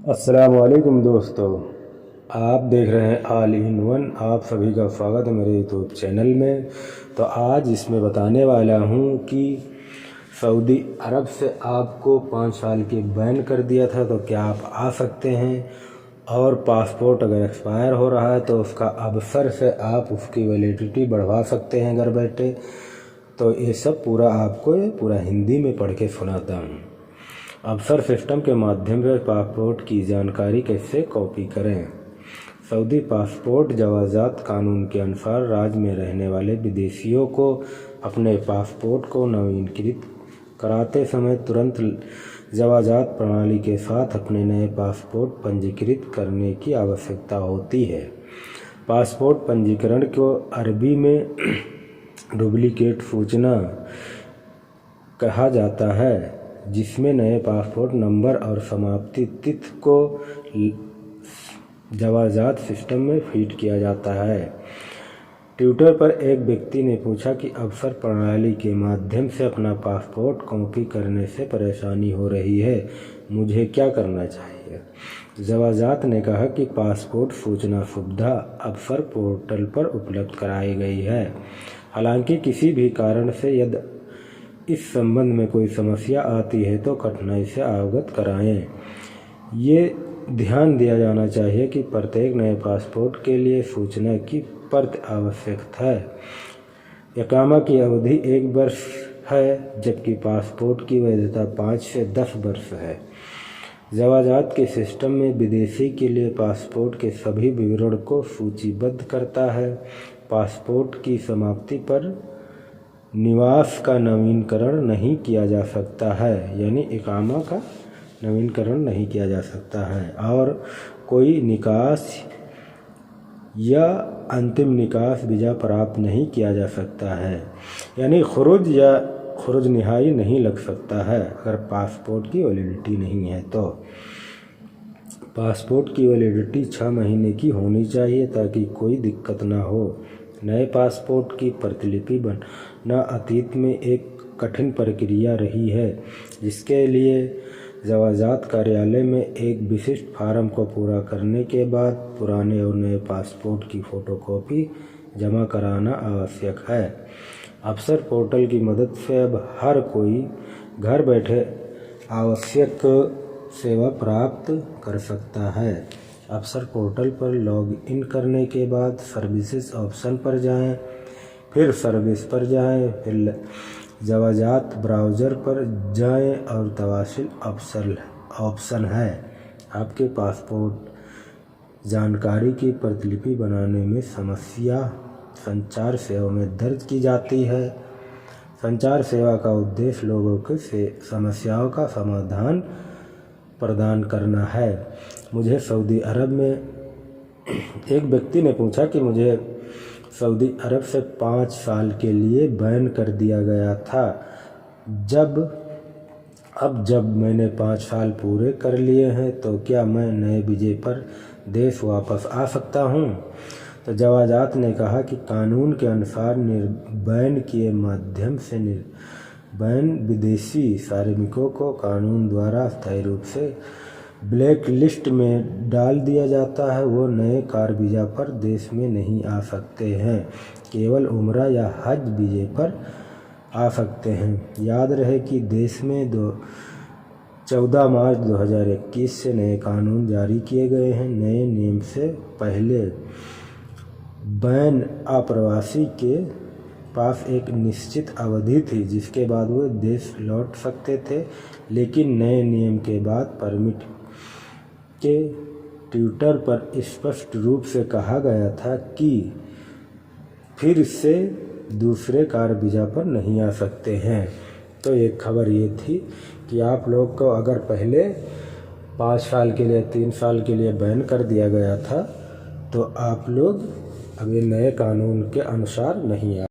अस्सलामुअलैकुम दोस्तों, आप देख रहे हैं ऑल इन वन। आप सभी का स्वागत है मेरे यूट्यूब चैनल में। तो आज इसमें बताने वाला हूं कि सऊदी अरब से आपको 5 साल की बैन कर दिया था, तो क्या आप आ सकते हैं? और पासपोर्ट अगर एक्सपायर हो रहा है तो उसका अवसर से आप उसकी वैलिडिटी बढ़वा सकते हैं घर बैठे। तो ये सब पूरा हिंदी में पढ़ के सुनाता हूँ। अवसर सिस्टम के माध्यम से पासपोर्ट की जानकारी कैसे कॉपी करें। सऊदी पासपोर्ट जवाज़ात कानून के अनुसार राज्य में रहने वाले विदेशियों को अपने पासपोर्ट को नवीनीकृत कराते समय तुरंत जवाज़ात प्रणाली के साथ अपने नए पासपोर्ट पंजीकृत करने की आवश्यकता होती है। पासपोर्ट पंजीकरण को अरबी में डुप्लिकेट सूचना कहा जाता है, जिसमें नए पासपोर्ट नंबर और समाप्ति तिथि को जवाज़ात सिस्टम में फीड किया जाता है। ट्विटर पर एक व्यक्ति ने पूछा कि अवसर प्रणाली के माध्यम से अपना पासपोर्ट कॉपी करने से परेशानी हो रही है, मुझे क्या करना चाहिए? जवाज़ात ने कहा कि पासपोर्ट सूचना सुविधा अवसर पोर्टल पर उपलब्ध कराई गई है। हालांकि किसी भी कारण से यदि इस संबंध में कोई समस्या आती है तो कठिनाई से अवगत कराएं। ये ध्यान दिया जाना चाहिए कि प्रत्येक नए पासपोर्ट के लिए सूचना की प्रति आवश्यक है। इकामा की अवधि 1 वर्ष है, जबकि पासपोर्ट की वैधता 5 से 10 वर्ष है। जवाज़ात के सिस्टम में विदेशी के लिए पासपोर्ट के सभी विवरण को सूचीबद्ध करता है। पासपोर्ट की समाप्ति पर निवास का नवीनीकरण नहीं किया जा सकता है, यानी इकामा का नवीनीकरण नहीं किया जा सकता है, और कोई निकास या अंतिम निकास वीज़ा प्राप्त नहीं किया जा सकता है, यानी खुरुज या खुरुज निहाई नहीं लग सकता है अगर पासपोर्ट की वैलिडिटी नहीं है। तो पासपोर्ट की वैलिडिटी 6 महीने की होनी चाहिए ताकि कोई दिक्कत ना हो। नए पासपोर्ट की प्रतिलिपि बनना अतीत में एक कठिन प्रक्रिया रही है, जिसके लिए जवाज़ात कार्यालय में एक विशिष्ट फार्म को पूरा करने के बाद पुराने और नए पासपोर्ट की फ़ोटोकॉपी जमा कराना आवश्यक है। अवसर पोर्टल की मदद से अब हर कोई घर बैठे आवश्यक सेवा प्राप्त कर सकता है। अवसर पोर्टल पर लॉग इन करने के बाद सर्विसेज ऑप्शन पर जाएं, फिर सर्विस पर जाएं, फिर जवाज़ात ब्राउज़र पर जाएं और तवासील ऑप्शन है। आपके पासपोर्ट जानकारी की प्रतिलिपि बनाने में समस्या संचार सेवा में दर्ज की जाती है। संचार सेवा का उद्देश्य लोगों के समस्याओं का समाधान प्रदान करना है। मुझे सऊदी अरब में एक व्यक्ति ने पूछा कि मुझे सऊदी अरब से 5 साल के लिए बैन कर दिया गया था। जब मैंने 5 साल पूरे कर लिए हैं तो क्या मैं नए वीज़े पर देश वापस आ सकता हूं? तो जवाज़ात ने कहा कि कानून के अनुसार बैन के माध्यम से बैन विदेशी श्रमिकों को कानून द्वारा स्थायी रूप से ब्लैक लिस्ट में डाल दिया जाता है। वो नए कार वीज़ा पर देश में नहीं आ सकते हैं, केवल उम्रा या हज वीज़े पर आ सकते हैं। याद रहे कि देश में 14 मार्च 2021 से नए कानून जारी किए गए हैं। नए नियम से पहले बैन अप्रवासी के पास एक निश्चित अवधि थी जिसके बाद वो देश लौट सकते थे, लेकिन नए नियम के बाद परमिट के ट्विटर पर स्पष्ट रूप से कहा गया था कि फिर से दूसरे कार वीज़ा पर नहीं आ सकते हैं। तो एक खबर ये थी कि आप लोग को अगर पहले 5 साल के लिए 3 साल के लिए बैन कर दिया गया था तो आप लोग अभी नए कानून के अनुसार नहीं आ